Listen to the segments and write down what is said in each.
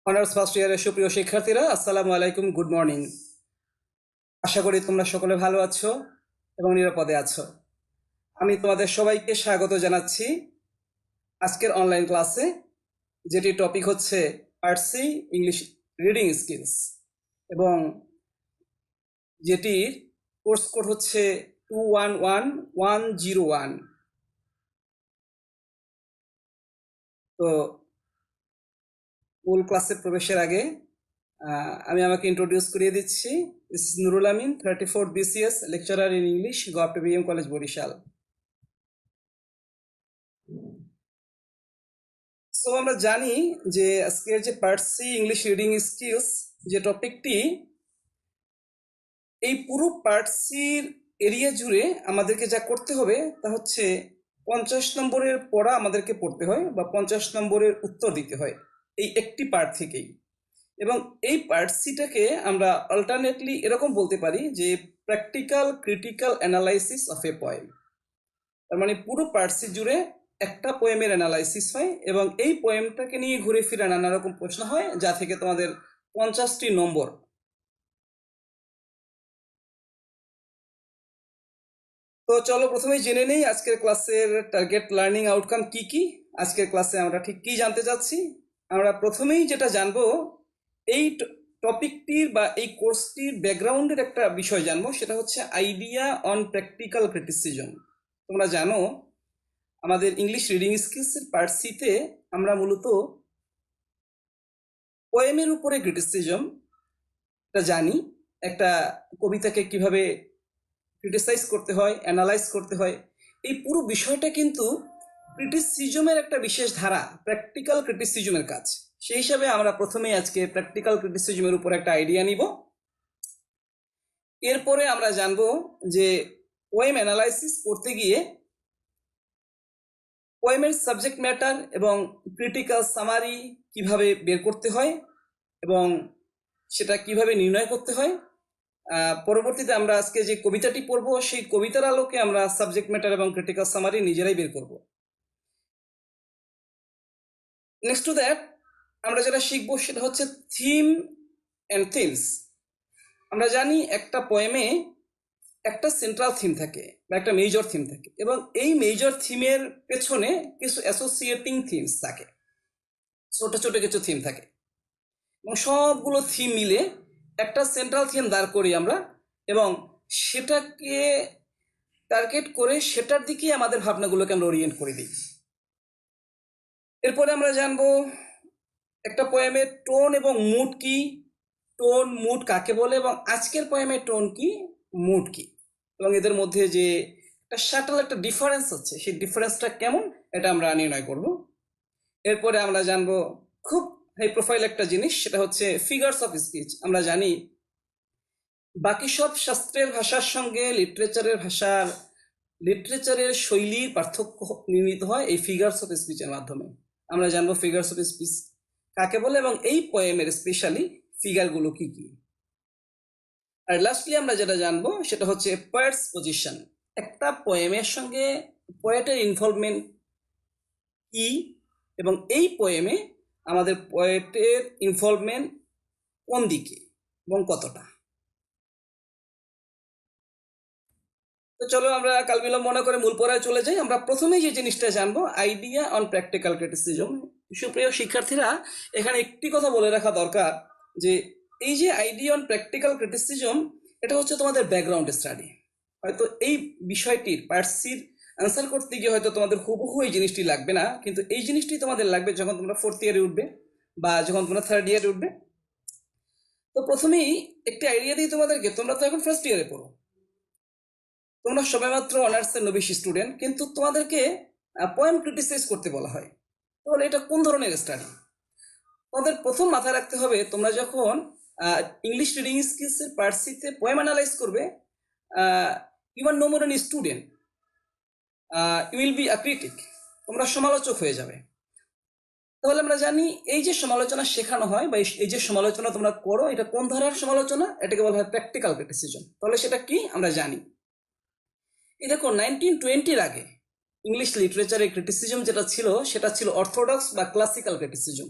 Honours first ইয়ারের সুপ্রিয় শিক্ষার্থীরা, আসসালামু আলাইকুম, গুড মর্নিং। আশা করি তোমরা সকলে ভালো আছো এবং নিরাপদে আছো। আমি তোমাদের সবাইকে স্বাগত জানাচ্ছি আজকের অনলাইন ক্লাসে, যেটি টপিক হচ্ছে part C English reading skills, এবং যেটির কোর্স কোড হচ্ছে 211101। তো মূল ক্লাসে প্রবেশের আগে আমি আমাকে ইন্ট্রোডিউস করিয়ে দিচ্ছি। This is Nurul Amin, 34 BCS lecturer in English, গোয়াপে BM কলেজ, বরিশাল। সো আমরা জানি যে আজকের যে part C English reading skills যে টপিকটি, এই পুরো পার্ট সির এরিয়া জুড়ে আমাদেরকে যা করতে হবে তা হচ্ছে 50 নম্বরের পড়া আমাদেরকে পড়তে হয় বা 50 নম্বরের উত্তর দিতে হয় এই একটি পার্ট থেকেই। এবং এই পার্ট সিটাকে আমরা অল্টারনেটলি এরকম বলতে পারি যে practical critical analysis of a poem. তার মানে পুরো পার্ট সি জুড়ে একটা পোয়েমের অ্যানালাইসিস হয় এবং এই পোয়েমটাকে নিয়ে ঘুরে ফিরে নানা রকম প্রশ্ন হয়, যা থেকে তোমাদের 50টি নম্বর। তো চলো প্রথমেই জেনে নেই আজকের ক্লাসের টার্গেট লার্নিং আউটকাম কি কি। আজকের ক্লাসে আমরা ঠিক কি জানতে চাচ্ছি। আমরা প্রথমেই যেটা জানবো, এই টপিকটির বা এই কোর্সটির ব্যাকগ্রাউন্ডের একটা বিষয় জানবো, সেটা হচ্ছে আইডিয়া অন প্র্যাকটিক্যাল ক্রিটিসিজম। তোমরা জানো আমাদের ইংলিশ রিডিং স্কিলসের পার্ট সিতে আমরা মূলত পোয়েমের উপরে ক্রিটিসিজমটা জানি। একটা কবিতাকে কিভাবে ক্রিটিসাইজ করতে হয়, অ্যানালাইজ করতে হয়, এই পুরো বিষয়টা কিন্তু ক্রিটিসিজমের একটা বিশেষ ধারা, প্র্যাকটিক্যাল ক্রিটিসিজমের কাজ। সেই হিসাবে আমরা প্রথমেই আজকে প্র্যাকটিক্যাল ক্রিটিসিজমের উপর একটা আইডিয়া নিব। এরপরে আমরা জানবো যে পোয়েম অ্যানালাইসিস করতে গিয়ে পোয়েমের সাবজেক্ট ম্যাটার এবং ক্রিটিক্যাল সামারি কিভাবে বের করতে হয় এবং সেটা কিভাবে নির্ণয় করতে হয়। পরবর্তীতে আমরা আজকে যে কবিতাটি পড়বো সেই কবিতার আলোকে আমরা সাবজেক্ট ম্যাটার এবং ক্রিটিক্যাল সামারি নিজেরাই বের করব। নেক্সট টু দ্যাট আমরা যেটা শিখবো সেটা হচ্ছে থিম অ্যান্ড থিমস। আমরা জানি একটা পোয়েমে একটা সেন্ট্রাল থিম থাকে বা একটা মেজর থিম থাকে, এবং এই মেজর থিমের পেছনে কিছু অ্যাসোসিয়েটিং থিমস থাকে, ছোট ছোট কিছু থিম থাকে, এবং সবগুলো থিম মিলে একটা সেন্ট্রাল থিম দাঁড় করি আমরা, এবং সেটাকে টার্গেট করে সেটার দিকে আমাদের ভাবনাগুলোকে আমরা ওরিয়েন্ট করে দিই। এরপরে আমরা জানবো একটা পোয়েমের টোন এবং মুড কি, টোন মুড কাকে বলে, এবং আজকের পোয়েমের টোন কি, মুড কি, এবং এদের মধ্যে যে একটা শাটল একটা ডিফারেন্স হচ্ছে সেই ডিফারেন্সটা কেমন, এটা আমরা নির্ণয় করব। এরপরে আমরা জানবো খুব হাই প্রোফাইল একটা জিনিস, সেটা হচ্ছে ফিগার্স অফ স্পিচ। আমরা জানি বাকি সব শাস্ত্রের ভাষার সঙ্গে লিটারেচারের শৈলীর পার্থক্য নির্মিত হয় এই ফিগার্স অফ স্পিচের মাধ্যমে। আমরা জানবো ফিগার্স অফ স্পিচ কাকে বলে এবং এই পোয়েমের স্পেশালি ফিগারগুলো কি কি। আর লাস্টলি আমরা যেটা জানবো সেটা হচ্ছে পোয়েটস পজিশন। একটা পোয়েমের সঙ্গে পোয়েটের ইনভলভমেন্ট কি, এবং এই পোয়েমে আমাদের পোয়েটের ইনভলভমেন্ট কোন দিকে এবং কতটা। তো চলো আমরা কাল বিলম্ব না করে মূল পড়ায় চলে যাই। আমরা প্রথমেই যে জিনিসটা জানবো, আইডিয়া অন প্র্যাকটিক্যাল ক্রিটিসিজম। সুপ্রিয় শিক্ষার্থীরা, এখানে একটি কথা বলে রাখা দরকার যে এই যে আইডিয়া অন প্র্যাকটিক্যাল ক্রিটিসিজম, এটা হচ্ছে তোমাদের ব্যাকগ্রাউন্ড স্টাডি। হয়তো এই বিষয়টির পার্ট সির আনসার করতে গিয়ে হয়তো তোমাদের হুবহু এই জিনিসটি লাগবে না, কিন্তু এই জিনিসটি তোমাদের লাগবে যখন তোমরা 4th ইয়ারে উঠবে বা যখন তোমরা 3rd ইয়ারে উঠবে। তো প্রথমেই একটি আইডিয়া দিই তোমাদেরকে। তোমরা তো এখন 1st ইয়ারে পড়ো, তোমরা সবেমাত্র অনার্সের নবিশ স্টুডেন্ট, কিন্তু তোমাদেরকে পোয়েম ক্রিটিসাইজ করতে বলা হয়। তাহলে এটা কোন ধরনের স্টাডি? তোমাদের প্রথম মাথায় রাখতে হবে, তোমরা যখন ইংলিশ রিডিং স্কিলসের পার্ট সিতে পোয়েম অ্যানালাইজ করবে, you are no more an student, you will be a critic. তোমরা সমালোচক হয়ে যাবে। তাহলে আমরা জানি এই যে সমালোচনা শেখানো হয় বা এই যে সমালোচনা তোমরা করো, এটা কোন ধারার সমালোচনা? এটাকে বলা হয় প্র্যাকটিক্যাল ক্রিটিসিজম। তাহলে সেটা কি আমরা জানি। এই দেখো 1920-র আগে ইংলিশ লিটারেচারের ক্রিটিসিজম যেটা ছিল সেটা ছিল অর্থোডক্স বা ক্লাসিক্যাল ক্রিটিসিজম।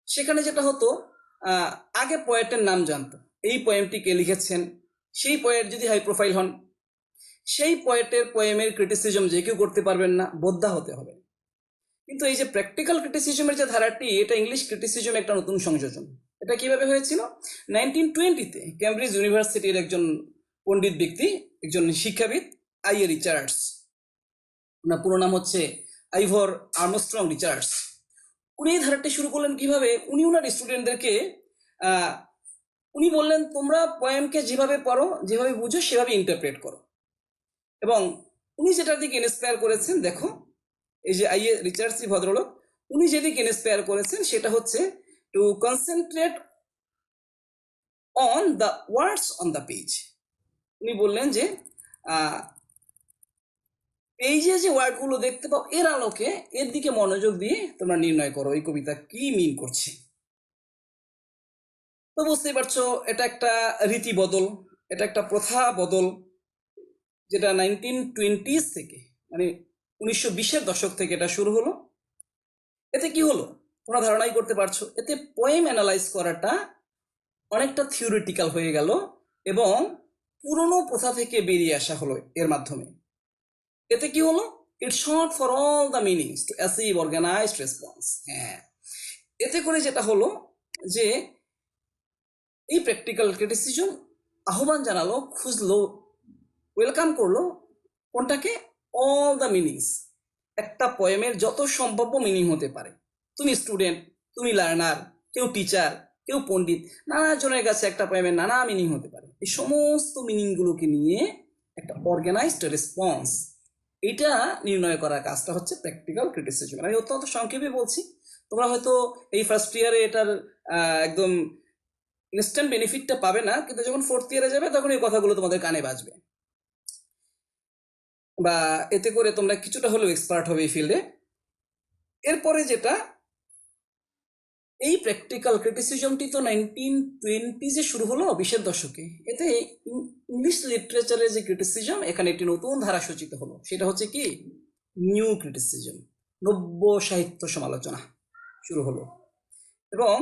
সেখানে যেটা হতো, আগে পোয়েটের নাম জানতো, এই পোয়েমটি কে লিখেছেন, সেই পোয়েট যদি হাই প্রোফাইল হন, সেই পোয়েটের পোয়েমের ক্রিটিসিজম যে কেউ করতে পারবেন না, বোদ্ধা হতে হবে। কিন্তু এই যে প্র্যাকটিক্যাল ক্রিটিসিজমের যে ধারাটি, এটা ইংলিশ ক্রিটিসিজম একটা নতুন সংযোজন। এটা কিভাবে হয়েছিল? 1920-তে ক্যামব্রিজ ইউনিভার্সিটির একজন পণ্ডিত ব্যক্তি, একজন শিক্ষাবিদ, আইএ রিচার্ডস, ওনার পুরো নাম হচ্ছে আইভর আর্মস্ট্রং রিচার্ডস। উনি এই ধারাটি শুরু করলেন কিভাবে? উনি ওনার স্টুডেন্টদেরকে উনি বললেন, তোমরা পোয়েমকে যেভাবে পড়ো, যেভাবে বুঝো, সেভাবে ইন্টারপ্রেট করো। এবং উনি যেটার দিকে ইন্সপায়ার করেছেন, দেখো, এই যে আইএ রিচার্ডসি ভদ্রলোক, উনি যেদিকে ইন্সপায়ার করেছেন সেটা হচ্ছে two concentrate on the words on the page. উনি বললেন যে পেজে যে ওয়ার্ডগুলো দেখতে পাও, এর আলোকে এর দিকে মনোযোগ দিয়ে তোমরা নির্ণয় করো এই কবিতা কি মিন করছে। তো বুঝতেই পারছো, এটা একটা রীতি বদল, এটা একটা প্রথা বদল, যেটা 1920s থেকে, মানে 1920-এর দশক থেকে এটা শুরু হলো। এতে কি হলো তোমরা ধারণাই করতে পারছো, এতে পোয়েম অ্যানালাইজ করাটা অনেকটা থিওরিটিক্যাল হয়ে গেল এবং পুরনো প্রথা থেকে বেরিয়ে আসা হলো এর মাধ্যমে। এতে কি হলো? It's short for all the meanings to achieve organised response. হ্যাঁ, এতে করে যেটা হলো যে এই প্র্যাকটিক্যাল ক্রিটিসিজম আহ্বান জানালো, খুঁজলো, ওয়েলকাম করলো কোনটাকে? All the meanings. একটা পোয়েমের যত সম্ভাব্য মিনিং হতে পারে। তুমি স্টুডেন্ট, তুমি লার্নার, কেউ টিচার, কেউ পণ্ডিত, নানা জনের কাছে একটা পোয়েমের নানা মিনিং হতে পারে। এই সমস্ত মিনিংগুলোকে নিয়ে একটা অর্গানাইজড রেসপন্স, এটা নির্ণয় করার কাজটা হচ্ছে প্র্যাকটিক্যাল ক্রিটিসিজম। আমি অত্যন্ত সংক্ষেপে বলছি, তোমরা হয়তো এই ফার্স্ট ইয়ারে এটার একদম ইনস্ট্যান্ট বেনিফিটটা পাবে না, কিন্তু যখন ফোর্থ ইয়ারে যাবে তখন এই কথাগুলো তোমাদের কানে বাজবে, বা এতে করে তোমরা কিছুটা হলেও এক্সপার্ট হবে এই ফিল্ডে। এরপরে যেটা, এই প্র্যাকটিক্যাল ক্রিটিসিজমটি তো 1920-এ শুরু হলো, 20-এর দশকে। এতে ইংলিশ লিটারেচারের যে ক্রিটিসিজম, এখানে একটি নতুন ধারা সূচিত হলো, সেটা হচ্ছে কি? নিউ ক্রিটিসিজম, নব্য সাহিত্য সমালোচনা শুরু হলো। এবং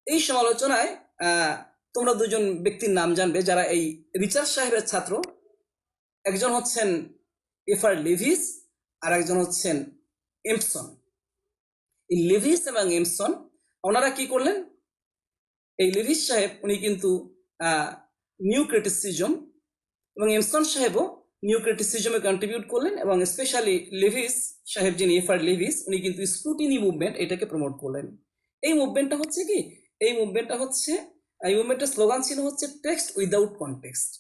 এই সমালোচনায় তোমরা দুজন ব্যক্তির নাম জানবে যারা এই রিচার্ড সাহেবের ছাত্র। একজন হচ্ছেন এফআর লিভিস, আর একজন হচ্ছেন এমসন। এই লিভিস এবং এমসন, ওনারা কি করলেন? এই লিভিস সাহেব উনি কিন্তু নিউ ক্রিটিসিজম, এবং এমসন সাহেবও নিউ ক্রিটিসিজমে কন্ট্রিবিউট করলেন। এবং স্পেশালি লিভিস সাহেব, যিনি এফআর লিভিস, উনি কিন্তু স্ক্রুটিনি মুভমেন্ট, এটাকে প্রমোট করলেন। এই মুভমেন্টটা হচ্ছে কি? এই মুভমেন্টের স্লোগান ছিল হচ্ছে টেক্সট উইদাউট কনটেক্সট।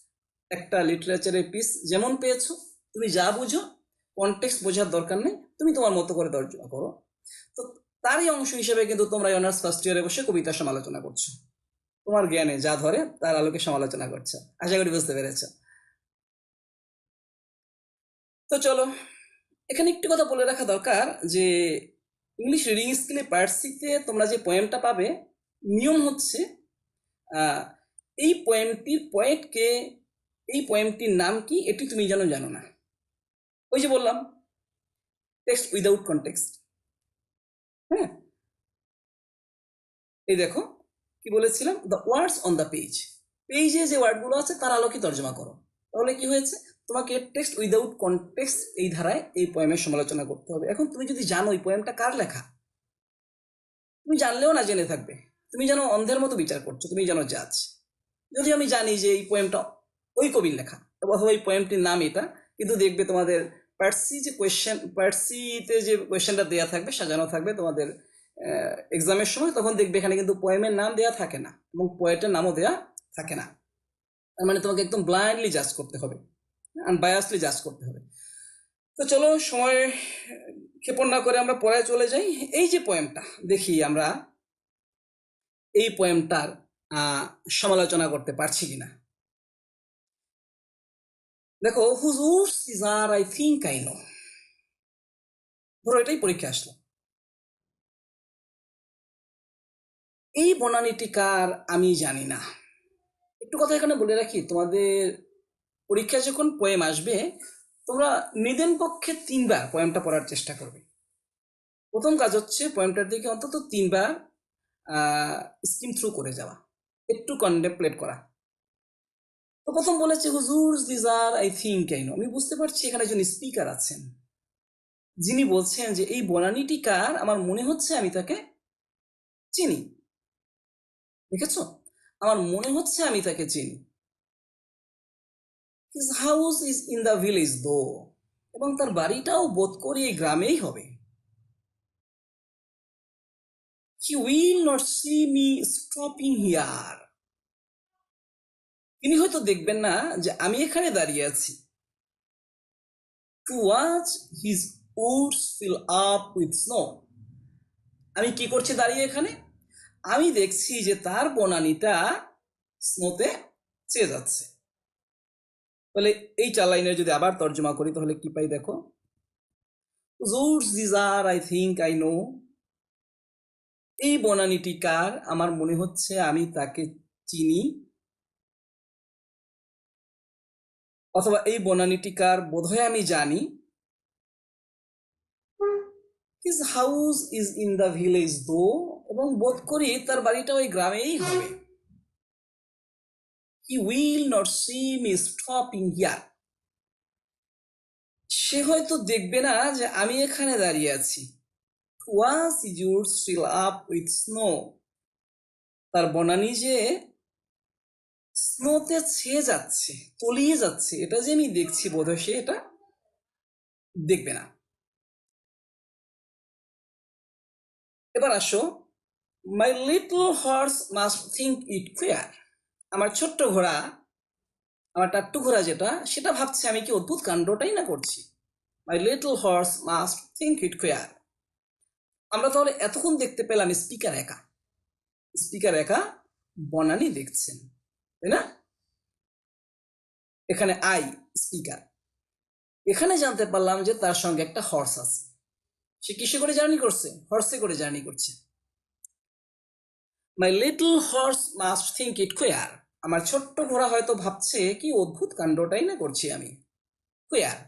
একটা লিটারেচারের পিস যেমন পেয়েছো, তুমি যা বুঝো, কনটেক্সট বোঝার দরকার নেই, তুমি তোমার মতো করে তর্জমা করো। তো তারই অংশ হিসেবে কিন্তু তোমরা অনার্স ফার্স্ট ইয়ারে বসে কবিতা সমালোচনা করছো, তোমার জ্ঞানে যা ধরে তার আলোকে সমালোচনা করছো। আশা করি বুঝতে পেরেছ। তো চলো, এখানে একটি কথা বলে রাখা দরকার যে ইংলিশ রিডিং স্কিলে পার্ট সিতে তোমরা যে পোয়েমটা পাবে, নিয়ম হচ্ছে এই পোয়েমটির পোয়েটকে, এই পোয়েমটির নাম কি, এটি তুমি যেন জানো না। ওই যে বললাম, টেক্সট উইদাউট কনটেক্সট। হ্যাঁ, এই দেখো কি বলেছিলাম, the words on the page. পেজে যে ওয়ার্ডগুলো আছে তার আলোকে তর্জমা করো। তাহলে কি হয়েছে? তোমাকে টেক্সট উইদাউট কনটেক্সট এই ধারায় এই পোয়েমের সমালোচনা করতে হবে। এখন তুমি যদি জানো এই পোয়েমটা কার লেখা, তুমি জানলেও না জেনে থাকবে, তুমি যেন অন্ধের মতো বিচার করছো, তুমি যেন জাজ। যদি আমি জানি যে এই পোয়েমটা ওই কবির লেখা, অথবা এই পোয়েমটির নাম এটা, কিন্তু দেখবে তোমাদের পার্সিতে যে কোয়েশ্চেনটা দেওয়া থাকবে, সাজানো থাকবে তোমাদের এক্সামের সময়, তখন দেখবে এখানে কিন্তু পোয়েমের নাম দেওয়া থাকে না এবং পোয়েটের নামও দেওয়া থাকে না। তার মানে তোমাকে একদম ব্লাইন্ডলি জাজ করতে হবে, আনবায়াসলি জাজ করতে হবে। তো চলো, সময় ক্ষেপণ না করে আমরা পড়ায় চলে যাই। এই যে পোয়েমটা দেখি আমরা এই পোয়েমটার সমালোচনা করতে পারছি কিনা। দেখো, হুজুর these are I think I know, ধরো এটাই পরীক্ষা আসলো। এই বনানীটি কার আমি জানি না। একটু কথা এখানে বলে রাখি, তোমাদের পরীক্ষা যখন পোয়েম আসবে, তোমরা নিদেন পক্ষে 3 বার পোয়েমটা পড়ার চেষ্টা করবে। প্রথম কাজ হচ্ছে পোয়েমটার দিকে অন্তত 3 বার স্কিম থ্রু করে যাওয়া, একটু কন্টেমপ্লেট করা। তো প্রথম বলেছে হুজুর these are I think I know. আমি বুঝতে পারছি এখানে একজন স্পিকার আছেন যিনি বলছেন যে এই বনানীটি কার, আমার মনে হচ্ছে আমি তাকে চিনি। দেখেছ, আমার মনে হচ্ছে আমি তাকে চিনি। His house is in the village though, এবং তার বাড়িটাও বোধ করি এই গ্রামেই হবে। He will not see me stopping here, তিনি হয়তো দেখবেন না যে আমি এখানে দাঁড়িয়ে আছি। To watch his woods fill up with snow, আমি কি করছি দাঁড়িয়ে এখানে? আমি দেখছি যে তার বনানীটা স্নোতে চেয়ে যাচ্ছে। তাহলে এই 4 লাইনের যদি আবার তর্জমা করি তাহলে কি পাই দেখো, whose woods these are I think I know, এই বনানীটি কার, আমার মনে হচ্ছে আমি তাকে চিনি। অথবা এই বনানীটি কার, বোধহয় আমি জানি। His house is in the village though, এবং বোধ করি তার বাড়িটা ওই গ্রামেই হবে। He will not see me stopping here, সে হয়তো দেখবে না যে আমি এখানে দাঁড়িয়ে আছি। Was is your still up with snow, তার বনানী যে স্নোতে ছেয়ে যাচ্ছে, তলিয়ে যাচ্ছে, এটা যে আমি দেখছি, বোধহয় সে এটা দেখবে না। এবার আসো, my little horse must think it queer, আমার ছোট্ট ঘোড়া, আমার টাট্টু ঘোড়া যেটা, সেটা ভাবছে আমি কি অদ্ভুত কাণ্ডটাই না করছি। My little horse must think it queer. আমরা তাহলে এতক্ষণ দেখতে পেলাম স্পিকার একা, স্পিকার একা বনানী দেখছেন, তাই না? এখানে আই স্পিকার। এখানে জানতে পারলাম যে তার সঙ্গে একটা হর্স আছে। সে কিসে করে জার্নি করছে? হর্সে করে জার্নি করছে। My little horse must think it queer, আমার ছোট্ট ঘোড়া হয়তো ভাবছে কি অদ্ভুত কাণ্ডটাই না করছি আমি। কোয়ার,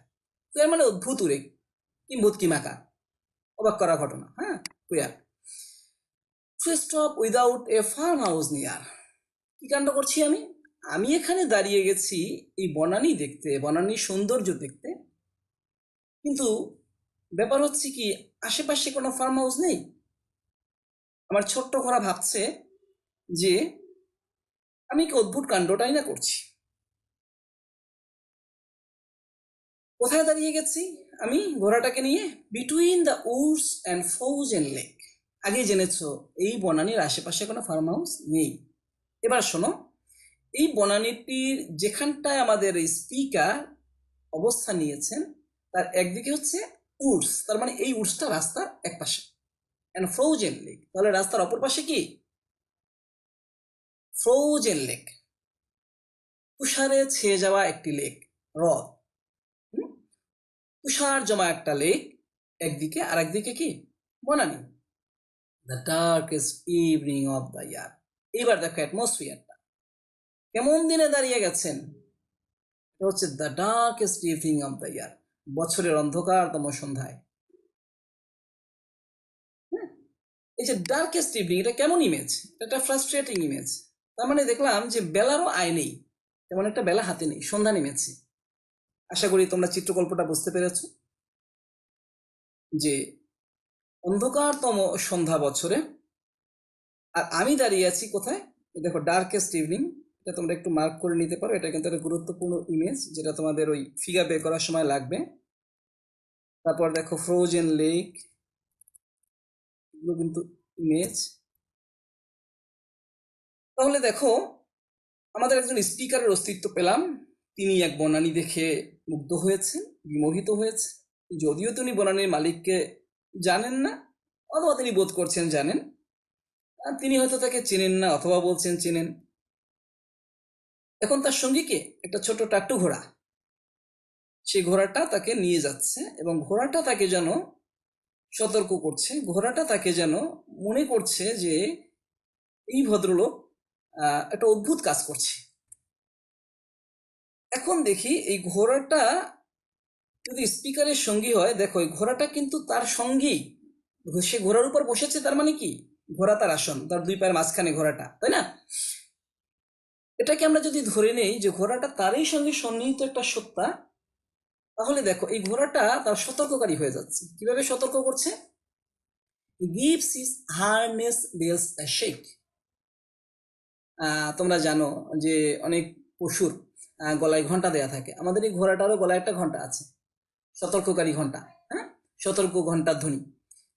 কোয়ার মানে অদ্ভুত, উড়ে কিম্ভূত কিমাকা, অবাক করা ঘটনা। হ্যাঁ, queer. To stop without a farm house near, কি কাণ্ড করছি আমি? আমি এখানে দাঁড়িয়ে গেছি এই বনানী দেখতে, বনানীর সৌন্দর্য দেখতে, কিন্তু ব্যাপার হচ্ছে কি আশেপাশে কোনো ফার্ম হাউস নেই। আমার ছোট্ট ঘোড়া ভাবছে যে আমি কি অদ্ভুত কাণ্ডটাই না করছি। কোথায় দাঁড়িয়ে গেছি আমি ঘোড়াটাকে নিয়ে? Between the Woods and frozen lake, আগেই জেনেছ এই বনানীর আশেপাশে কোনো ফার্ম হাউস নেই। এবার শোনো, এই বনানীটির যেখানটায় আমাদের এই স্পিকার অবস্থান নিয়েছেন তার একদিকে হচ্ছে উডস, তার মানে এই উডসটা রাস্তার এক পাশে, অ্যান্ড ফ্রোজেন লেক, তাহলে রাস্তার অপর পাশে কি? ফ্রোজেন লেক, তুষারে ছেয়ে যাওয়া একটি লেক, হ্রদ। তুষার জমা একটা লেক একদিকে, আর একদিকে কি? Banani. The darkest evening of the year, এবার দেখো অ্যাটমসফিয়ারটা কেমন দিনে দাঁড়িয়ে গেছেন। এটা হচ্ছে the darkest evening of the year, বছরের অন্ধকারতম সন্ধ্যায়। এই যে ডার্কেস্ট ইভিনিং, এটা কেমন ইমেজ? এটা ফ্রাস্ট্রেটিং ইমেজ। তার মানে দেখলাম যে বেলারও আয় নেই, তেমন একটা বেলা হাতে নেই, সন্ধ্যা নেমেছে। আশা করি তোমরা চিত্রকল্পটা বুঝতে পেরেছ যে অন্ধকারতম সন্ধ্যা বছরে, আর আমি দাঁড়িয়ে আছি কোথায়? দেখো ডার্কেস্ট ইভিনিং, এটা তোমরা একটু মার্ক করে নিতে পারো, এটা কিন্তু একটা গুরুত্বপূর্ণ ইমেজ যেটা তোমাদের ওই ফিগার বের করার সময় লাগবে। তারপর দেখো ফ্রোজেন লেক, এগুলো কিন্তু ইমেজ। তাহলে দেখো আমাদের একজন স্পিকারের অস্তিত্ব পেলাম, তিনি এক বনানী দেখে মুগ্ধ হয়েছেন, বিমোহিত হয়েছে, যদিও তিনি বনানীর মালিককে জানেন না, অথবা তিনি বোধ করছেন জানেন, আর তিনি হয়তো তাকে চেনেন না, অথবা বলছেন চেনেন। এখন তার সঙ্গী কে? একটা ছোট টাট্টু ঘোড়া। সেই ঘোড়াটা তাকে নিয়ে যাচ্ছে, এবং ঘোড়াটা তাকে যেন সতর্ক করছে, ঘোড়াটা তাকে যেন মনে করছে যে এই ভদ্রলোক একটা অদ্ভুত কাজ করছে। এখন দেখি এই ঘোড়াটা যদি স্পিকারের সঙ্গী হয়, দেখো এই ঘোড়াটা কিন্তু তার সঙ্গী, সে ঘোড়ার উপর বসেছে, তার মানে কি ঘোড়া তার আসন, তার দুই পায়ের মাঝখানে ঘোড়াটা, তাই না? এটাকে আমরা যদি ধরে নেই যে ঘোড়াটা তারই সঙ্গে সন্নিহিত একটা সত্তা, তাহলে দেখো এই ঘোড়াটা তার সতর্ককারী হয়ে যাচ্ছে। কিভাবে সতর্ক করছে? গিভস হিজ হারনেস বেলস আ শেক। তোমরা জানো যে অনেক পশুর গলায় ঘন্টা দেয়া থাকে, আমাদের এই ঘোড়াটারও গলায় একটা ঘন্টা আছে, সতর্ককারী ঘন্টা, হ্যাঁ, সতর্ক ঘন্টার ধ্বনি,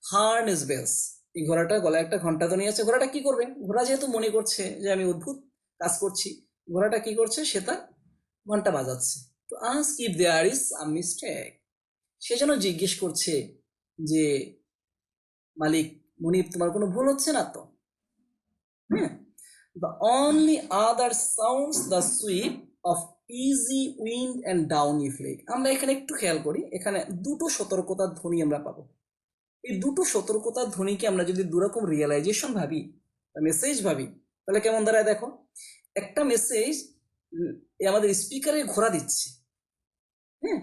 হারনেস বেলস। এই ঘোড়াটার গলায় একটা ঘন্টা ধ্বনি আছে। ঘোড়াটা কি করবে? ঘোড়া যেহেতু মনে করছে যে আমি অদ্ভুত কাজ করছি, ঘোড়াটা কি করছে? সে তার ঘন্টা বাজাচ্ছে। তো ask if there is a mistake. সে যেন জিজ্ঞেস করছে যে মালিক মনিব, তোমার কোনো ভুল হচ্ছে না তো? হ্যাঁ। The only other sounds the sweep of easy wind and downy flake. আমরা এখানে একটু খেয়াল করি, এখানে দুটো সতর্কতার ধ্বনি আমরা পাবো। এই দুটো সতর্কতার ধ্বনিকে আমরা যদি দুরকম রিয়েলাইজেশন ভাবি, মেসেজ ভাবি, তাহলে কেমন দাঁড়ায় দেখো। একটা মেসেজ আমাদের স্পিকারে ঘোড়া দিচ্ছে, হ্যাঁ,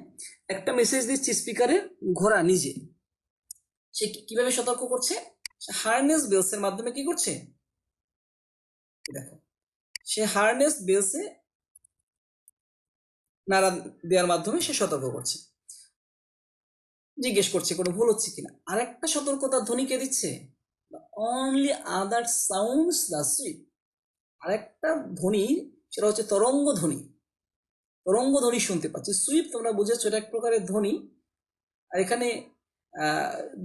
একটা মেসেজ দিচ্ছে স্পিকারে ঘোড়া নিজে। সে কিভাবে সতর্ক করছে? হারনেস বেলসের মাধ্যমে কি করছে দেখো, সে হারনেস বেলসে নাড়া দেওয়ার মাধ্যমে সে সতর্ক করছে, জিজ্ঞেস করছে কোনো ভুল হচ্ছে কিনা। আর একটা সতর্কতার ধ্বনি কে দিচ্ছে? Only other sounds the sweep. আর একটা ধ্বনি, সেটা হচ্ছে তরঙ্গ ধ্বনি। তরঙ্গ ধ্বনি শুনতে পাচ্ছি। সুইপ তোমরা বুঝেছো, এটা এক প্রকারের ধ্বনি। আর এখানে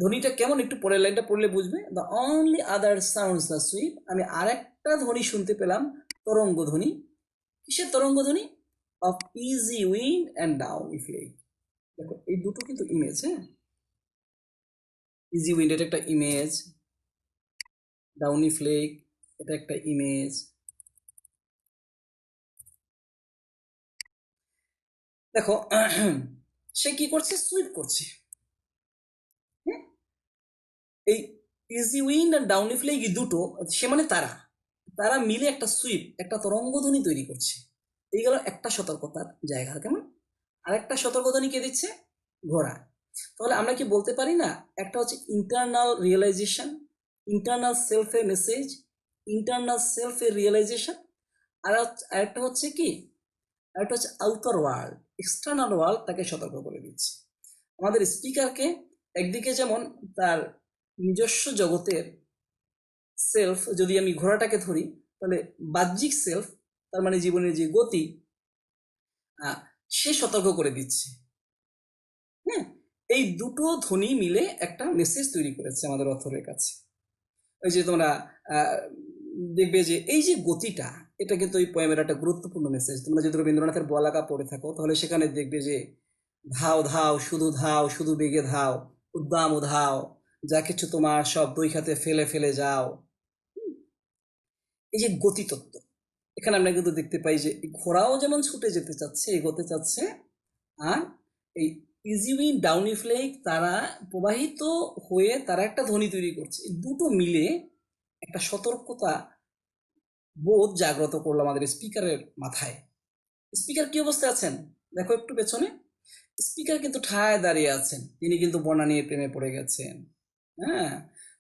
ধ্বনিটা কেমন একটু পরের লাইনটা পড়লে বুঝবে। The only other sounds the sweep. আমি আর একটা ধ্বনি শুনতে পেলাম, তরঙ্গ ধ্বনি। কিসের তরঙ্গ ধ্বনি? Of easy wind and downy flake. দেখো এই দুটো কিন্তু ইমেজ, হ্যাঁ, ইজি উইন্ড এটা একটা ইমেজ, ডাউনি ফ্লেক এটা একটা ইমেজ। দেখো সে কি করছে? সুইপ করছে। এই ইজি উইন্ড আর ডাউনি ফ্লেক এই দুটো, সে মানে তারা, তারা মিলে একটা সুইপ, একটা তরঙ্গধ্বনি তৈরি করছে। এই গেল একটা সতর্কতার জায়গা, কেমন। আর একটা সতর্কধ্বনি কে দিচ্ছে? ঘোড়া। তাহলে আমরা কি বলতে পারি না, একটা হচ্ছে ইন্টারনাল রিয়েলাইজেশন, ইন্টারনাল সেলফের মেসেজ, ইন্টারনাল সেলফের রিয়েলাইজেশন। আর একটা হচ্ছে কি, আরেকটা হচ্ছে আউটার ওয়ার্ল্ড, এক্সটার্নাল ওয়ার্ল্ড তাকে সতর্ক করে দিচ্ছে। আমাদের স্পিকারকে একদিকে যেমন তার নিজস্ব জগতের সেলফ, যদি আমি ঘোড়াটাকে ধরি তাহলে বাহ্যিক সেলফ, তার মানে জীবনের যে গতি, সে সতর্ক করে দিচ্ছে। হ্যাঁ, এই দুটো ধ্বনি মিলে একটা মেসেজ তৈরি করেছে আমাদের অথরের কাছে। ওই যে তোমরা দেখবে যে এই যে গতিটা, এটা কিন্তু ওই পোয়েমের একটা গুরুত্বপূর্ণ মেসেজ। তোমরা যদি রবীন্দ্রনাথের বলাকা পড়ে থাকো তাহলে সেখানে দেখবে যে ধাও ধাও শুধু বেগে ধাও, উদ্দাম উধাও, যা কিছু তোমার সব দুই হাতে ফেলে ফেলে যাও। এই যে গতিতত্ত্ব, এখানে আমরা কিন্তু দেখতে পাই যে ঘোড়াও যেমন ছুটে যেতে চাচ্ছে, এগোতে চাচ্ছে, আর এই ইজি উইন্ড ডাউনি ফ্লেক তারা প্রবাহিত হয়ে তারা একটা ধ্বনি তৈরি করছে। এই দুটো মিলে একটা সতর্কতা বোধ জাগ্রত করলো আমাদের স্পিকারের মাথায়। স্পিকার কি অবস্থায় আছেন দেখো একটু পেছনে। স্পিকার কিন্তু ঠায় দাঁড়িয়ে আছেন, তিনি কিন্তু বনানীর প্রেমে পড়ে গেছেন। হ্যাঁ,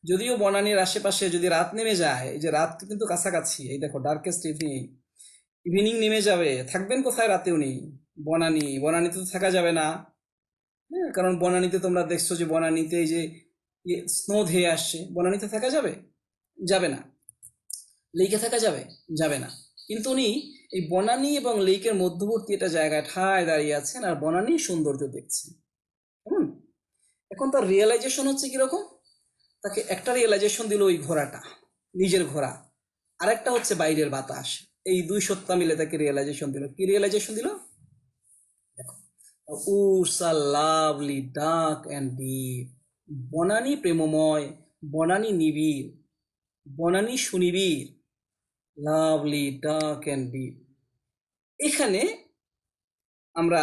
যদিও বনানীর আশেপাশে যদি রাত নেমে যায়, এই যে রাত কিন্তু কাছাকাছি, এই দেখো ডার্কেস্ট ইভিনিং নেমে যাবে, থাকবেন কোথায় রাতে উনি? বনানীতে তো থাকা যাবে না। হ্যাঁ, কারণ বনানীতে তোমরা দেখছো যে বনানীতে এই যে স্নো ধেয়ে আসছে, বনানীতে থাকা যাবে? যাবে না। লেকে থাকা যাবে? যাবে না। কিন্তু উনি এই বনানী এবং লেকের মধ্যবর্তী একটা জায়গায় ঠায় দাঁড়িয়ে আছেন আর বনানীর সৌন্দর্য দেখছেন। কেমন? এখন তার রিয়েলাইজেশন হচ্ছে কিরকম, তাকে একটা রিয়েলাইজেশন দিল ওই ঘোড়াটা, নিজের ঘোড়া, আরেকটা হচ্ছে বাইরের বাতাস। এই দুই সত্তা মিলে তাকে রিয়েলাইজেশন দিল। কি রিয়েলাইজেশন দিল? দেখো, woods are lovely dark and deep. বনানী প্রেমময়, বনানী নিবিড়, বনানী সুনিবিড়, লাভলি ডার্ক অ্যান্ড ডিপ। এখানে আমরা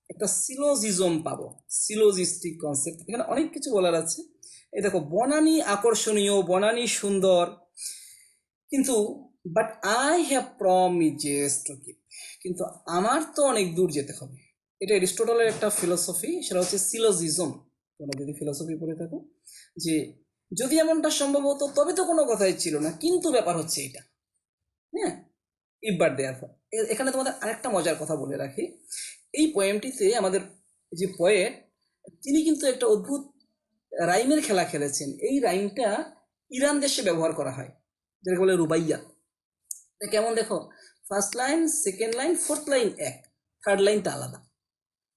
একটা সিলোজিজম পাবো, সিলোজিস্টিক কনসেপ্ট। এখানে অনেক কিছু বলার আছে। এই দেখো, বনানী আকর্ষণীয়, বনানী সুন্দর, কিন্তু but I have promised to keep, কিন্তু আমার তো অনেক দূর যেতে হবে। এটা এরিস্টটলের একটা ফিলোসফি, সেটা হচ্ছে সিলোজিজম। তোমরা যদি ফিলোসফি পড়ে থাকো, যে যদি এমনটা সম্ভব হতো তবে তো কোনো কথাই ছিল না, কিন্তু ব্যাপার হচ্ছে এটা। হ্যাঁ, ইফ বাট দেয়ার ফর। এখানে তোমাদের আরেকটা মজার কথা বলে রাখি, এই পোয়েমটিতে আমাদের যে পোয়েট, তিনি কিন্তু একটা অদ্ভুত রাইমের খেলা খেলেছেন। এই রাইমটা ইরান দেশে ব্যবহার করা হয়, যেটাকে বলে রুবাইয়া। এটা কেমন দেখো, first line, second line, fourth line এক, থার্ড লাইনটা আলাদা।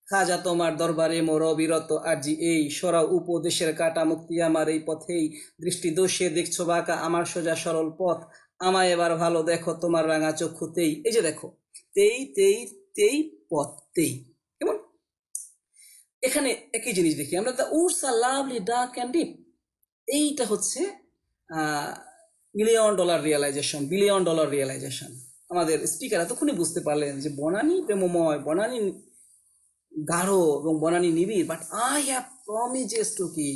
খাজা তোমার দরবারে মোর বিরত আজি এই, সরাও উপদেশের কাটা মুক্তি আমার এই পথেই, দৃষ্টি দোষে দেখছো বাঁকা আমার সোজা সরল পথ, আমায় এবার ভালো দেখো তোমার রাঙা চক্ষুতেই। এই যে দেখো, তেই তেই তেই পথ তেই, কেমন? এখানে একই জিনিস দেখি আমরা, the woods are lovely dark and deep. এইটা হচ্ছে $1,000,000 রিয়েলাইজেশন, $1,000,000,000 রিয়েলাইজেশন। আমাদের স্পিকার এতক্ষণই বুঝতে পারলেন যে বনানী প্রেমময়, বনানী গাঢ় এবং বনানী নিবিড়, but I have promises to keep.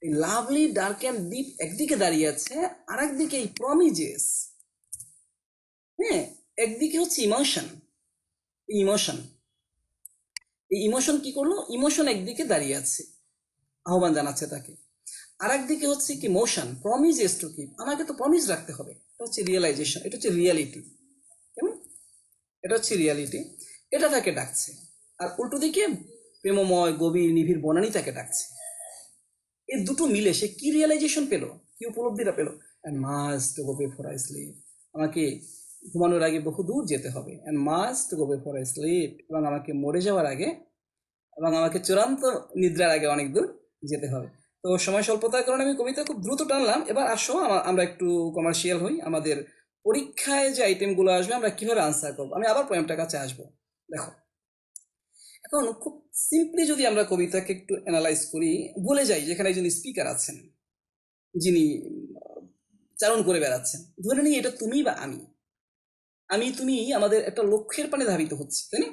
এই লাভলি ডার্ক অ্যান্ড ডিপ একদিকে দাঁড়িয়ে আছে, আর একদিকে এই প্রমিজেস। হ্যাঁ, একদিকে হচ্ছে ইমোশন, ইমোশন, এই ইমোশন কি করলো, ইমোশন একদিকে দাঁড়িয়ে আছে, আহ্বান জানাচ্ছে তাকে। আর একদিকে হচ্ছে কি মোশন, প্রমিজেস টু কি, আমাকে তো প্রমিস রাখতে হবে। এটা হচ্ছে রিয়েলাইজেশন, এটা হচ্ছে রিয়ালিটি, কেমন? এটা হচ্ছে রিয়ালিটি, এটা তাকে ডাকছে। আর উল্টো দিকে প্রেমময় গভীর নিবিড় বনানী তাকে ডাকছে। এই দুটো মিলে সে কি রিয়েলাইজেশন পেলো, কি উপলব্ধিটা পেলো, and must go before I sleep, আমাকে ঘুমানোর আগে বহু দূর যেতে হবে, and must go before I sleep, এবং আমাকে মরে যাওয়ার আগে, এবং আমাকে চূড়ান্ত নিদ্রার আগে অনেক দূর যেতে হবে। তো সময় স্বল্পতার কারণে আমি কবিতা খুব দ্রুত টানলাম। এবার আসো আমরা একটু কমার্শিয়াল হই, আমাদের পরীক্ষায় যে আইটেমগুলো আসবে আমরা কীভাবে আনসার করবো। আমি আবার পয়েমটার কাছে আসবো। দেখো, এখন খুব সিম্পলি যদি আমরা কবিতাকে একটু অ্যানালাইজ করি, বলে যাই যেখানে একজন স্পিকার আছেন যিনি চারণ করে বেড়াচ্ছেন, ধরে নিই এটা তুমি বা আমি, তুমি আমাদের একটা লক্ষ্যের পানে ধাবিত হচ্ছি, তাই না?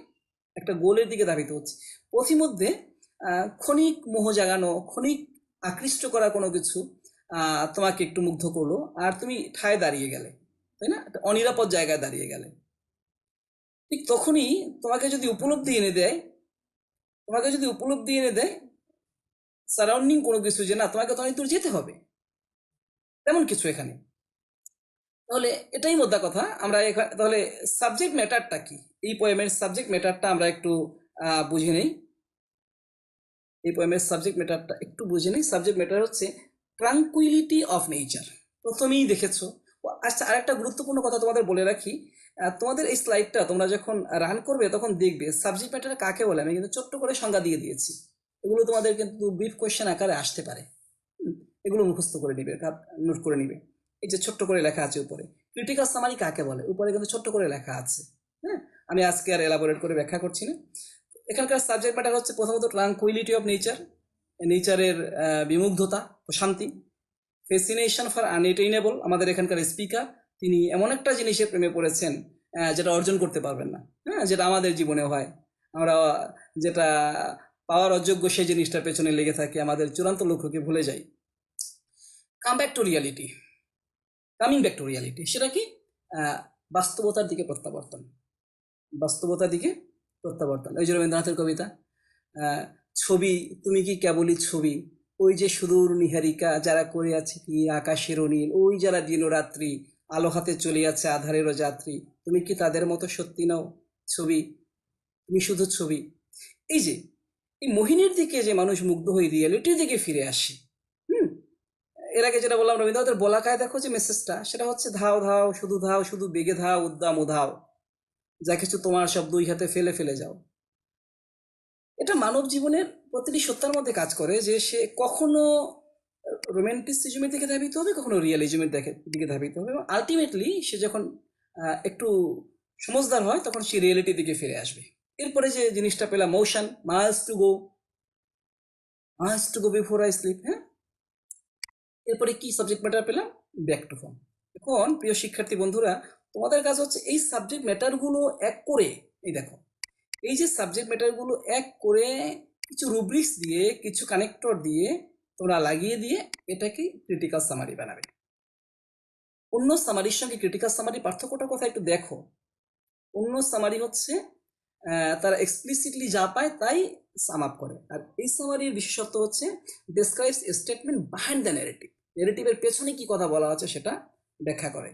একটা গোলের দিকে ধাবিত হচ্ছে। পথিমধ্যে ক্ষণিক মোহ জাগানো, ক্ষণিক আকৃষ্ট করা কোনো কিছু তোমাকে একটু মুগ্ধ করলো, আর তুমি ঠায় দাঁড়িয়ে গেলে, তাই না? একটা অনিরাপদ জায়গায় দাঁড়িয়ে গেলে। ঠিক তখনই তোমাকে যদি উপলব্ধি এনে দেয়, সারাউন্ডিং কোনো কিছু, যে না তোমাকে তো অনেক দূর যেতে হবে, তেমন কিছু এখানে। তাহলে এটাই মোদ্দা কথা। আমরা তাহলে সাবজেক্ট ম্যাটারটা কি, এই পোয়েমের সাবজেক্ট ম্যাটারটা আমরা একটু বুঝে নেই। এই পোয়েমের সাবজেক্ট ম্যাটারটা একটু বুঝে নিই। সাবজেক্ট ম্যাটার হচ্ছে ট্রাঙ্কুইলিটি অফ নেচার। প্রথমেই দেখেছো। আচ্ছা, আরেকটা গুরুত্বপূর্ণ কথা তোমাদের বলে রাখি, তোমাদের এই স্লাইডটা তোমরা যখন রান করবে তখন দেখবে সাবজেক্ট ম্যাটার কাকে বলে আমি কিন্তু ছোট্ট করে সংজ্ঞা দিয়ে দিয়েছি। এগুলো তোমাদের কিন্তু ব্রিফ কোয়েশ্চেন আকারে আসতে পারে, এগুলো মুখস্থ করে নিবে, নোট করে নিবে। এই যে ছোট্ট করে লেখা আছে উপরে, ক্রিটিক্যাল সামারি কাকে বলে, উপরে কিন্তু ছোট্ট করে লেখা আছে। হ্যাঁ, আমি আজকে আর এলাবোরেট করে ব্যাখ্যা করছি না। এখানকার সাবজেক্ট ম্যাটার হচ্ছে প্রথমত ট্রাঙ্কুইলিটি অফ নেচার, নেচারের বিমুগ্ধতা, শান্তি। ফেসিনেশন ফর আনএটেইনেবল, আমাদের এখানকার স্পিকার তিনি এমন একটা জিনিসের প্রেমে পড়েছেন যেটা অর্জন করতে পারবেন না, হ্যাঁ, যেটা আমাদের জীবনে হয়, আমরা যেটা পাওয়ার অযোগ্য সেই জিনিসটার পেছনে লেগে থাকি, আমাদের চূড়ান্ত লক্ষ্যকে ভুলে যাই। Come back to reality, coming back to reality, সেটা কি? বাস্তবতার দিকে প্রত্যাবর্তন, বাস্তবতার দিকে প্রত্যাবর্তন। ওই যে রবীন্দ্রনাথের কবিতা, ছবি তুমি কি কেবলই ছবি, ওই যে সুদূর নিহারিকা যারা করে আছে কি আকাশের নীল, ওই যারা দিনরাত্রি আলো হাতে চলিয়াছে আধারেরও যাত্রী, তুমি কি তাদের মতো সত্যি নও ছবি, তুমি শুধু ছবি। এই যে এই মোহিনীর দিকে যে মানুষ মুগ্ধ হয়ে রিয়েলিটির দিকে ফিরে আসে। এর আগে যেটা বললাম রবীন্দ্রনাথের বলাকায় দেখো যে মেসেজটা, সেটা হচ্ছে ধাও ধাও শুধু বেগে ধাও উদ্দাম উধাও, যা কিছু তোমার সব দুই হাতে ফেলে ফেলে যাও। এটা মানব জীবনের প্রতিটি সত্তার মধ্যে কাজ করে, যে সে কখনো রোম্যান্টিসিজমের দিকে ধাবিত হবে, কখনো রিয়েলিজমের দিকে ধাবিত হবে, এবং আলটিমেটলি সে যখন একটু সমজদার হয় তখন সে রিয়েলিটির দিকে ফিরে আসবে। এরপরে যে জিনিসটা পেলাম, motion, must to go before I sleep. হ্যাঁ, এরপরে কি সাবজেক্ট ম্যাটার পেলাম? Back to form. এখন প্রিয় শিক্ষার্থী বন্ধুরা, তোমাদের কাজ হচ্ছে এই সাবজেক্ট ম্যাটারগুলো এক করে, এই দেখো এই যে সাবজেক্ট ম্যাটারগুলো এক করে কিছু রুব্রিক্স দিয়ে, কিছু কানেক্টর দিয়ে তোমরা লাগিয়ে দিয়ে এটাকে ক্রিটিক্যাল সামারি বানাবে। অন্য সামারির সঙ্গে ক্রিটিক্যাল সামারি পার্থক্যটা কোথায় একটু দেখো। অন্য সামারি হচ্ছে তারা এক্সপ্লিসিটলি যা পায় তাই সাম আপ করে। আর এই সামারির বিশেষত্ব হচ্ছে describes statement behind the narrative, ন্যারেটিভের পেছনে কি কথা বলা আছে সেটা ব্যাখ্যা করে।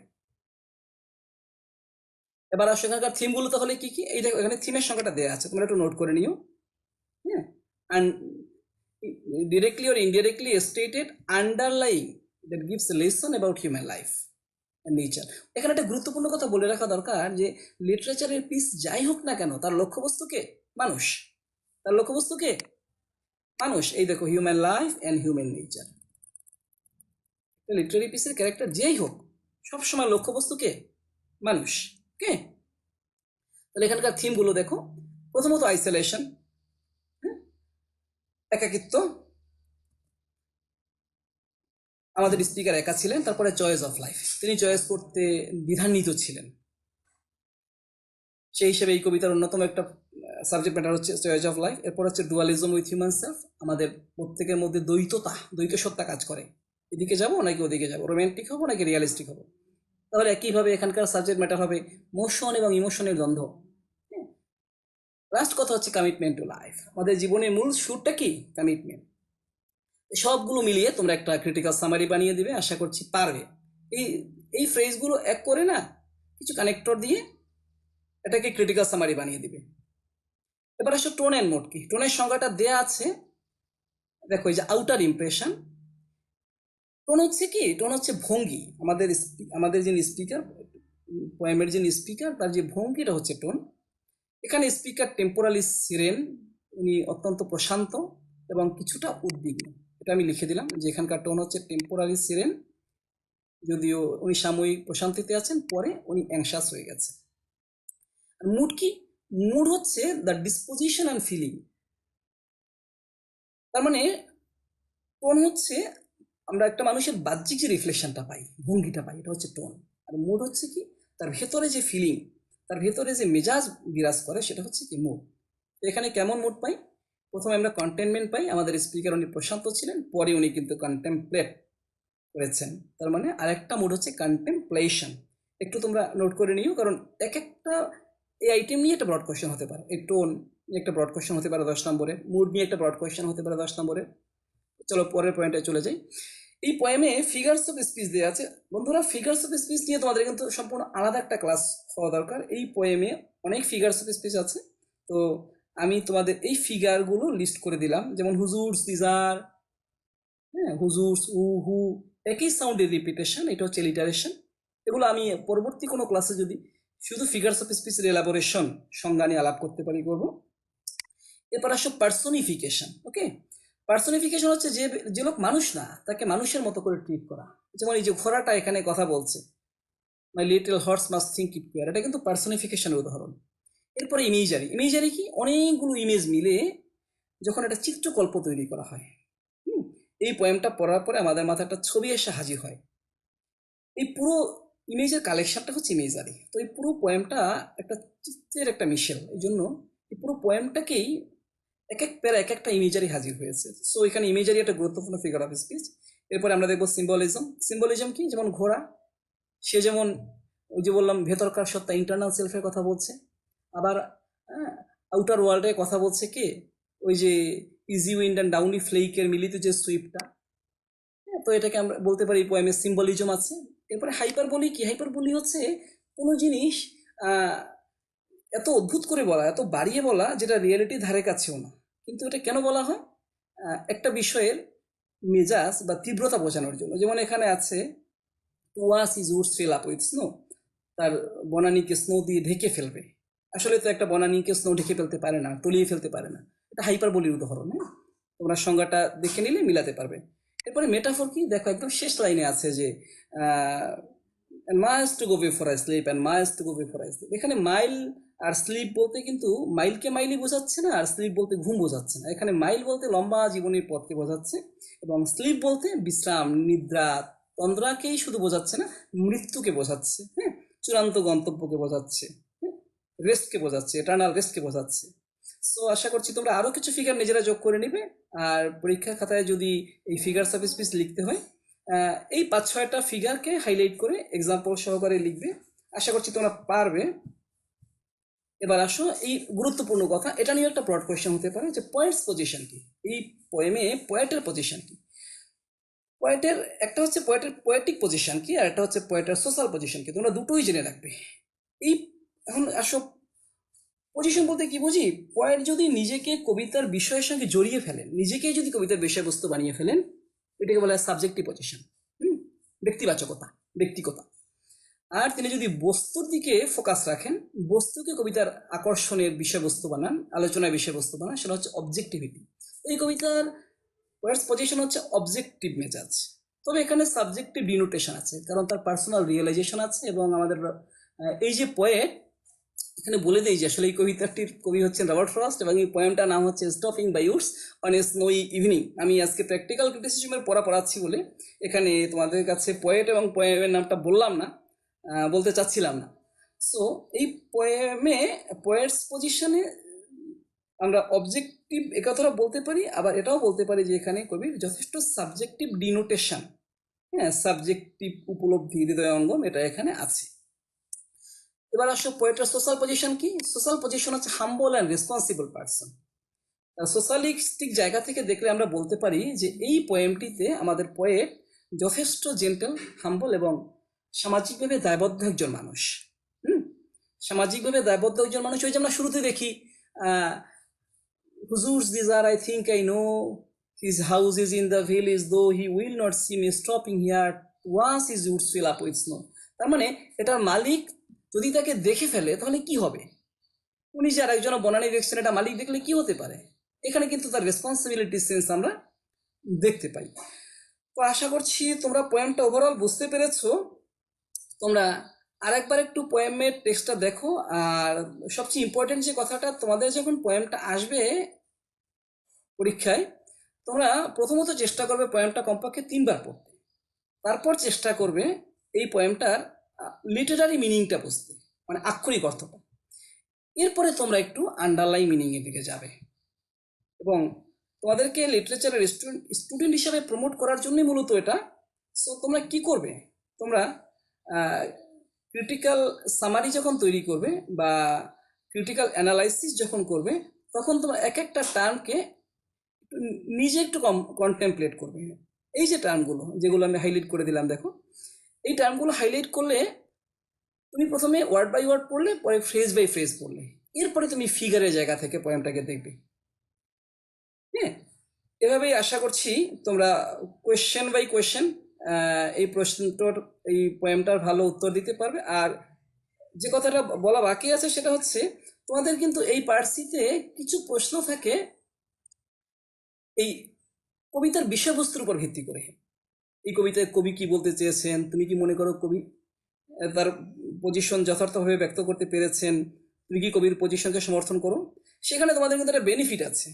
এবার আসো এখানকার থিমগুলো তাহলে কি কি, এই দেখো এখানে থিমের সংখ্যাটা দেওয়া আছে, তোমরা একটু নোট করে নিও। হ্যাঁ, and directly or indirectly stated underlying that gives a lesson about human life and nature। এখানে একটা গুরুত্বপূর্ণ কথা বলে রাখা দরকার যে লিটারেচারের পিস যাই হোক না কেন তার লক্ষ্যবস্তুকে মানুষ, তার লক্ষ্যবস্তুকে মানুষ। এই দেখো human life and human nature, literary পিসের ক্যারেক্টার যেই হোক সবসময় লক্ষ্যবস্তুকে মানুষ। ওকে, তাহলে এখানকার থিমগুলো দেখো। প্রথমত আইসোলেশন, একাকিত্ব, আমাদের স্পিকার একা ছিলেন। তারপরে চয়েস অফ লাইফ, তিনি চয়েস করতে দ্বিধান্বিত ছিলেন। সেই হিসেবে এই কবিতার অন্যতম একটা সাবজেক্ট ম্যাটার হচ্ছে চয়েস অফ লাইফ। এরপর হচ্ছে ডুয়ালিজম উইথ হিউম্যান সেলফ, আমাদের প্রত্যেকের মধ্যে দ্বৈত সত্তা কাজ করে, এদিকে যাবো নাকি ওদিকে যাবো, রোম্যান্টিক হবো নাকি রিয়ালিস্টিক হবো। তাহলে একইভাবে এখানকার সাবজেক্ট ম্যাটার হবে মোশন এবং ইমোশনের দ্বন্দ্ব। লাস্ট কথা হচ্ছে কমিটমেন্ট টু লাইফ, আমাদের জীবনের মূল সুরটা কি, কমিটমেন্ট। সবগুলো মিলিয়ে তোমরা একটা ক্রিটিক্যাল সামারি বানিয়ে দিবে, আশা করছি পারবে। এই এই ফ্রেজগুলো এক করে না কিছু কানেক্টর দিয়ে এটাকে ক্রিটিক্যাল সামারি বানিয়ে দিবে। এবার আসো টোন অ্যান্ড মোড কি, টোনের সংজ্ঞাটা দেয়া আছে দেখো, এই যে আউটার ইমপ্রেশন। টোন হচ্ছে কি, টোন হচ্ছে ভঙ্গি, আমাদের যিনি স্পিকার, পোয়েমের যিনি স্পিকার তার যে ভঙ্গিটা হচ্ছে টোন। এখানে স্পিকার টেম্পোরালি সিরেন, উনি অত্যন্ত প্রশান্ত এবং কিছুটা উদ্বিগ্ন, এটা আমি লিখে দিলাম যে এখানকার টোন হচ্ছে টেম্পোরারি সিরেন, যদিও উনি সাময়িক প্রশান্তিতে আছেন, পরে উনি অ্যাংশাস হয়ে গেছে। মুড কি, মুড হচ্ছে দ্য ডিসপোজিশন অ্যান্ড ফিলিং। তার মানে টোন হচ্ছে আমরা একটা মানুষের বাহ্যিক যে রিফ্লেকশনটা পাই, ভঙ্গিটা পাই, এটা হচ্ছে টোন। আর মুড হচ্ছে কি, তার ভেতরে যে ফিলিং, তার ভেতরে যে মেজাজ বিরাজ করে সেটা হচ্ছে কি মুড। এখানে কেমন মুড পাই, প্রথমে আমরা কন্টেনমেন্ট পাই, আমাদের স্পিকার উনি প্রশান্ত ছিলেন, পরে উনি কিন্তু কন্টেমপ্লেট করেছেন। তার মানে আরেকটা মুড হচ্ছে কন্টেমপ্লেশন। একটু তোমরা নোট করে নিও, কারণ এক একটা এই আইটেম নিয়ে একটা ব্রড কোয়েশ্চেন হতে পারে। এই টোন নিয়ে একটা ব্রড কোয়েশ্চেন হতে পারে 10 নম্বরে, মুড নিয়ে একটা ব্রড কোয়েশ্চেন হতে পারে 10 নম্বরে। চলো পরের পয়েন্টে চলে যাই। এই পোয়েমে ফিগার্স অফ স্পিচ দেওয়া আছে। বন্ধুরা ফিগার্স অফ স্পিচ নিয়ে তোমাদের কিন্তু সম্পূর্ণ আলাদা একটা ক্লাস হওয়া দরকার। এই পোয়েমে অনেক ফিগার্স অফ স্পিচ আছে, তো আমি তোমাদের এই ফিগারগুলো লিস্ট করে দিলাম। যেমন হুজুরস, দিজার, হ্যাঁ হুজুরস, হু, একই সাউন্ডের রিপিটেশন, এটা হচ্ছে লিটারেশন। এগুলো আমি পরবর্তী কোনো ক্লাসে যদি শুধু ফিগার্স অফ স্পিচের এলাবোরেশন সংজ্ঞা নিয়ে আলাপ করতে পারি করবো। এরপর আসো পার্সোনিফিকেশন। ওকে, পার্সোনিফিকেশন হচ্ছে যে লোক মানুষ না তাকে মানুষের মতো করে ট্রিট করা। যেমন এই যে ঘোড়াটা এখানে কথা বলছে, my little horse must think it queer, এটা কিন্তু পার্সোনিফিকেশনের উদাহরণ। এরপরে ইমেজারি, ইমেজারি কি, অনেকগুলো ইমেজ মিলে যখন একটা চিত্রকল্প তৈরি করা হয়। এই পোয়েমটা পড়ার পরে আমাদের মাথায় একটা ছবি এসে হাজির হয়। এই পুরো ইমেজের কালেকশনটা হচ্ছে ইমেজারি। তো এই পুরো পোয়েমটা একটা চিত্রের একটা মিশেল, এই জন্য এই পুরো পোয়েমটাকেই এক এক প্যারা এক একটা ইমেজারি হাজির হয়েছে। সো এখানে ইমেজারি একটা গুরুত্বপূর্ণ ফিগার অফ স্পিচ। এরপরে আমরা দেখবো সিম্বলিজম। সিম্বলিজম কি, যেমন ঘোড়া, সে যেমন ওই যে বললাম ভেতরকার সত্তা, ইন্টারনাল সেলফের কথা বলছে, আবার আউটার ওয়ার্ল্ডের কথা বলছে কে, ওই যে ইজি উইন্ড অ্যান্ড ডাউনি ফ্লেইকের মিলিত যে সুইপটা। তো এটাকে আমরা বলতে পারি পোয়েমের সিম্বলিজম আছে। এরপরে হাইপারবলি কি, হাইপারবলি হচ্ছে কোনো জিনিস এত অদ্ভুত করে বলা, এত বাড়িয়ে বলা যেটা রিয়েলিটি ধারে কাছেও না। কিন্তু এটা কেন বলা হয়, একটা বিষয়ের মেজাজ বা তীব্রতা বোঝানোর জন্য। যেমন এখানে আছে to watch his wood fill up with snow, তার বনানীকে স্নো দিয়ে ঢেকে ফেলবে। আসলে তো একটা বনানীকে স্নো ঢেকে ফেলতে পারে না, তলিয়ে ফেলতে পারে না। এটা হাইপারবলির উদাহরণ। হ্যাঁ, তোমরা সংজ্ঞাটা দেখে নিলে মিলাতে পারবে। এরপরে মেটাফোর কি, দেখো একদম শেষ লাইনে আছে যে Miles to go before I sleep and Miles to go before I sleep. এখানে মাইল আর স্লিপ বলতে কিন্তু মাইলকে মাইলই বোঝাচ্ছে না, আর স্লিপ বলতে ঘুম বোঝাচ্ছে না। এখানে মাইল বলতে লম্বা জীবনের পথকে বোঝাচ্ছে, এবং স্লিপ বলতে বিশ্রাম, নিদ্রা, তন্দ্রাকেই শুধু বোঝাচ্ছে না, মৃত্যুকে বোঝাচ্ছে। হ্যাঁ, চূড়ান্ত গন্তব্যকে বোঝাচ্ছে, রেস্টকে বোঝাচ্ছে, এটার্নাল রেস্টকে বোঝাচ্ছে। সো আশা করছি তোমরা আরও কিছু ফিগার নিজেরা যোগ করে নিবে। আর পরীক্ষার খাতায় যদি এই ফিগার্স অফ স্পিচ লিখতে হয়, এই 5-6টা ফিগারকে হাইলাইট করে এক্সাম্পল সহকারে লিখবে। আশা করছি তোমরা পারবে। এবার আসো এই গুরুত্বপূর্ণ কথা, এটা নিয়ে একটা ব্রড কোয়েশ্চেন হতে পারে যে পয়েন্টস পজিশন কি, এই পোয়েমে পোয়েটের পজিশন কি। পোয়েটের একটা হচ্ছে পোয়েটের পোয়েটিক পজিশন কি, আর একটা হচ্ছে পোয়েটের সোশ্যাল পজিশন কি, তোমরা দুটোই জেনে রাখবে। এই এখন আসো পজিশন বলতে কি বুঝি, পোয়েট যদি নিজেকে কবিতার বিষয়ের সঙ্গে জড়িয়ে ফেলেন, নিজেকেই যদি কবিতার বিষয়বস্তু বানিয়ে ফেলেন, এটাকে বলা হয় সাবজেক্টিভ পজিশন, ব্যক্তিবাচকতা, ব্যক্তিগতা। আর তিনি যদি বস্তুর দিকে ফোকাস রাখেন, বস্তুকে কবিতার আকর্ষণের বিষয়বস্তু বানান, আলোচনার বিষয়বস্তু বানান, সেটা হচ্ছে অবজেক্টিভিটি। এই কবিতার পোয়েটস পজিশন হচ্ছে অবজেক্টিভ মেজাজ, তবে এখানে সাবজেক্টিভ ডিনোটেশন আছে, কারণ তার পার্সোনাল রিয়েলাইজেশন আছে। এবং আমাদের এই যে পোয়েট, এখানে বলে দিই যে আসলে এই কবিতাটির কবি হচ্ছেন রবার্ট ফ্রস্ট, এবং এই পোয়েমটার নাম হচ্ছে stopping by woods on a snowy evening. আমি আজকে প্র্যাকটিক্যাল ক্রিটিসিজমের পড়াচ্ছি বলে এখানে তোমাদের কাছে পোয়েট এবং পোয়েমের নামটা বললাম না, বলতে চাচ্ছিলাম না। সো এই পোয়েমে পোয়েটস পজিশনে আমরা অবজেক্টিভ একথাটা বলতে পারি, আবার এটাও বলতে পারি যে এখানে কবির যথেষ্ট সাবজেক্টিভ ডিনোটেশন, হ্যাঁ, সাবজেক্টিভ উপলব্ধি, হৃদয়ঙ্গম, এটা এখানে আছে। এবার আসো পোয়েটের সোশ্যাল পজিশন কি। সোশ্যাল পজিশন হচ্ছে হাম্বল অ্যান্ড রেসপন্সিবল পার্সন। সোশ্যালিস্টিক জায়গা থেকে দেখলে আমরা বলতে পারি যে এই পোয়েমটিতে আমাদের পোয়েট যথেষ্ট জেন্টেল, হাম্বল এবং সামাজিকভাবে দায়বদ্ধ একজন মানুষ। সামাজিকভাবে দায়বদ্ধ একজন মানুষ। ওই যে আমরা শুরুতে দেখি whose woods these are I think I know his house is in the village though he will not see me stopping here once his woods fill up with snow. তার মানে এটার মালিক যদি তাকে দেখে ফেলে তাহলে কি হবে, উনি যে আর একজন বনানী দেখছেন, এটা মালিক দেখলে কি হতে পারে। এখানে কিন্তু তার রেসপন্সিবিলিটি সেন্স আমরা দেখতে পাই। তো আশা করছি তোমরা পোয়েমটা ওভারঅল বুঝতে পেরেছো। তোমরা আরেকবার একটু পোয়েমের টেক্সটটা দেখো। আর সবচেয়ে ইম্পর্টেন্ট যে কথাটা, তোমাদের যখন পোয়েমটা আসবে পরীক্ষায়, তোমরা প্রথমত চেষ্টা করবে পোয়েমটা কমপক্ষে 3 বার পড়তে, তারপর চেষ্টা করবে এই পোয়েমটার লিটারারি মিনিংটা বুঝতে, মানে আক্ষরিক অর্থটা। এরপরে তোমরা একটু আন্ডারলাইন মিনিংয়ের দিকে যাবে। এবং তোমাদেরকে লিটারেচারের স্টুডেন্ট হিসাবে প্রমোট করার জন্যই মূলত এটা। সো তোমরা কি করবে, তোমরা ক্রিটিক্যাল সামারি যখন তৈরি করবে বা ক্রিটিক্যাল অ্যানালাইসিস যখন করবে, তখন তোমরা এক একটা টার্মকে নিজে একটু কন্টেম্পলেট করবে। এই যে টার্মগুলো যেগুলো আমি হাইলাইট করে দিলাম, দেখো এই টার্মগুলো হাইলাইট করলে তুমি প্রথমে ওয়ার্ড বাই ওয়ার্ড পড়লে, পরে ফ্রেজ বাই ফ্রেজ পড়লে, এরপরে তুমি ফিগারের জায়গা থেকে পোয়েমটাকে দেখবে। হ্যাঁ, এভাবেই আশা করছি তোমরা কোয়েশ্চেন বাই কোয়েশ্চেন এই প্রশ্নটার, এই পোয়েমটার ভালো উত্তর দিতে পারবে। আর যে কথাটা বলা বাকি আছে সেটা হচ্ছে, তোমাদের কিন্তু এই পার্টসিতে কিছু প্রশ্ন থাকে এই কবিতার বিষয়বস্তুর উপর ভিত্তি করে। এই কবিতায় কবি কি বলতে চেয়েছেন, তুমি কি মনে করো কবি তার পজিশন যথার্থভাবে ব্যক্ত করতে পেরেছেন, তুমি কি কবির পজিশনকে সমর্থন করো। সেখানে তোমাদের কিন্তু একটা বেনিফিট আছে।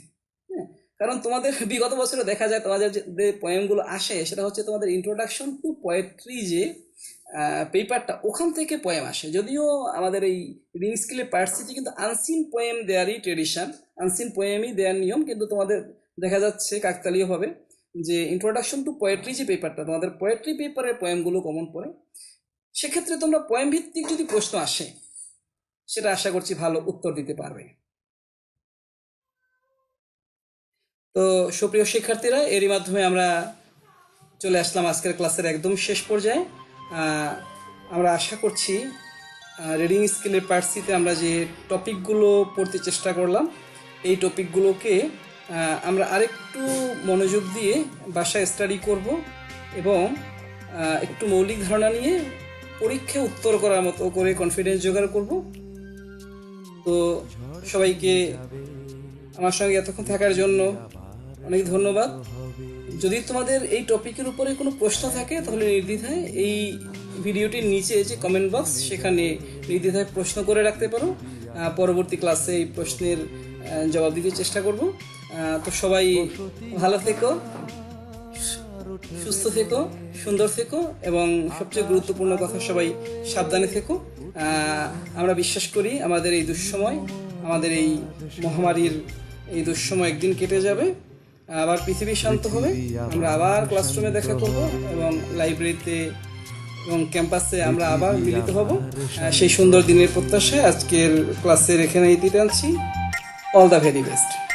হ্যাঁ, কারণ তোমাদের বিগত বছরে দেখা যায় তোমাদের যে পোয়েমগুলো আসে সেটা হচ্ছে তোমাদের ইন্ট্রোডাকশন টু পোয়েট্রি যে পেপারটা, ওখান থেকে পোয়েম আসে। যদিও আমাদের এই রিডিং স্কিলের পার্টসিতে কিন্তু আনসিন পোয়েম দেয়ারই ট্রেডিশন, আনসিন পোয়েমই দেয়ার নিয়ম, কিন্তু তোমাদের দেখা যাচ্ছে কাকতালীয়ভাবে যে ইন্ট্রোডাকশন টু পোয়েট্রি যে পেপারটা, তোমাদের পোয়েট্রি পেপারের পোয়েমগুলো কমন পড়ে। সেক্ষেত্রে তোমরা পোয়েম ভিত্তিক যদি প্রশ্ন আসে, সেটা আশা করছি ভালো উত্তর দিতে পারবে। তো সুপ্রিয় শিক্ষার্থীরা, এরই মাধ্যমে আমরা চলে আসলাম আজকের ক্লাসের একদম শেষ পর্যায়ে। আমরা আশা করছি রিডিং স্কিলের পার্টসিতে আমরা যে টপিকগুলো পড়তে চেষ্টা করলাম, এই টপিকগুলোকে আমরা আরেকটু মনোযোগ দিয়ে বাসায় স্টাডি করব এবং একটু মৌলিক ধারণা নিয়ে পরীক্ষায় উত্তর করার মতো করে কনফিডেন্স জোগাড় করব। তো সবাইকে আমার সঙ্গে এতক্ষণ থাকার জন্য অনেক ধন্যবাদ। যদি তোমাদের এই টপিকের উপরে কোনো প্রশ্ন থাকে তাহলে নির্দ্বিধায় এই ভিডিওটির নিচে যে কমেন্ট বক্স, সেখানে নির্দ্বিধায় প্রশ্ন করে রাখতে পারো। পরবর্তী ক্লাসে এই প্রশ্নের জবাব দিতে চেষ্টা করব। তো সবাই ভালো থেকো, সুস্থ থেকো, সুন্দর থেকো এবং সবচেয়ে গুরুত্বপূর্ণ কথা, সবাই সাবধানে থেকো। আমরা বিশ্বাস করি আমাদের এই দুঃসময়, আমাদের এই মহামারীর এই দুঃসময় একদিন কেটে যাবে, আবার পৃথিবী শান্ত হবে, আমরা আবার ক্লাসরুমে দেখা করব এবং লাইব্রেরিতে এবং ক্যাম্পাসে আমরা আবার মিলিত হব। সেই সুন্দর দিনের প্রত্যাশায় আজকের ক্লাসের এখানে ইতি টানছি। All the very best.